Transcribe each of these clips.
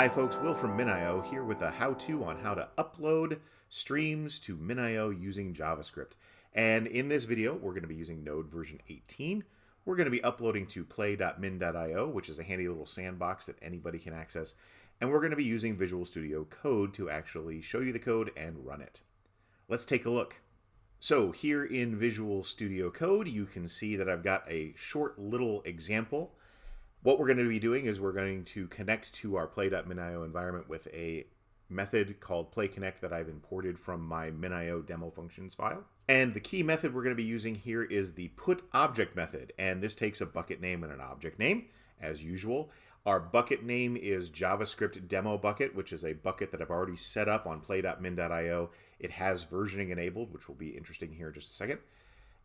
Hi folks, Will from MinIO here with a how-to on how to upload streams to MinIO using JavaScript. And in this video, we're going to be using Node version 18. We're going to be uploading to play.min.io, which is a handy little sandbox that anybody can access. And we're going to be using Visual Studio Code to actually show you the code and run it. Let's take a look. So here in Visual Studio Code, you can see that I've got a short little example. What we're going to be doing is we're going to connect to our play.minio environment with a method called playConnect that I've imported from my MinIO demo functions file. And the key method we're going to be using here is the putObject method. And this takes a bucket name and an object name, as usual. Our bucket name is JavaScript demo bucket, which is a bucket that I've already set up on play.min.io. It has versioning enabled, which will be interesting here in just a second.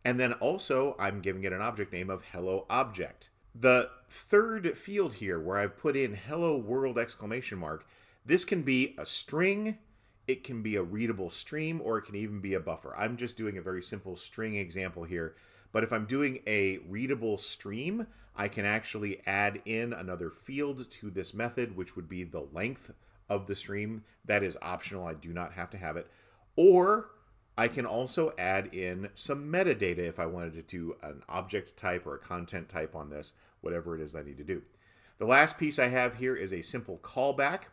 And then also I'm giving it an object name of hello object. The third field here where I've put in hello world exclamation mark, this can be a string, it can be a readable stream, or it can even be a buffer. I'm just doing a very simple string example here, but if I'm doing a readable stream, I can actually add in another field to this method, which would be the length of the stream. That is optional, I do not have to have it. Or I can also add in some metadata if I wanted to do an object type or a content type on this, whatever it is I need to do. The last piece I have here is a simple callback.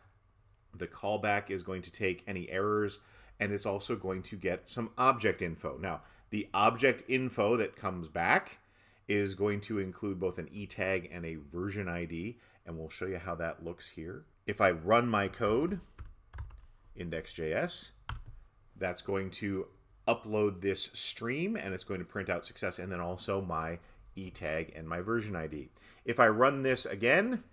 The callback is going to take any errors, and it's also going to get some object info. Now, the object info that comes back is going to include both an e-tag and a version ID, and we'll show you how that looks here. If I run my code, index.js, that's going to upload this stream and it's going to print out success and then also my e-tag and my version ID. If I run this again,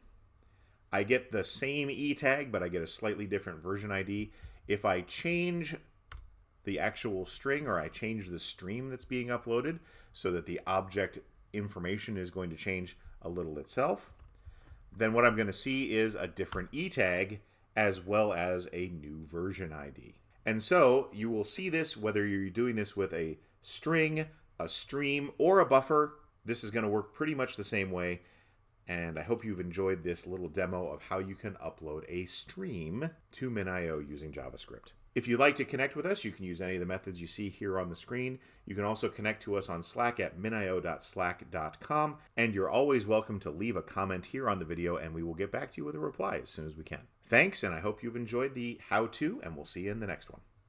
I get the same e-tag, but I get a slightly different version ID. If I change the actual string or I change the stream that's being uploaded so that the object information is going to change a little itself, then what I'm going to see is a different e-tag as well as a new version ID. And so you will see this whether you're doing this with a string, a stream, or a buffer. This is going to work pretty much the same way. And I hope you've enjoyed this little demo of how you can upload a stream to MinIO using JavaScript. If you'd like to connect with us, you can use any of the methods you see here on the screen. You can also connect to us on Slack at minio.slack.com. And you're always welcome to leave a comment here on the video, and we will get back to you with a reply as soon as we can. Thanks, and I hope you've enjoyed the how-to, and we'll see you in the next one.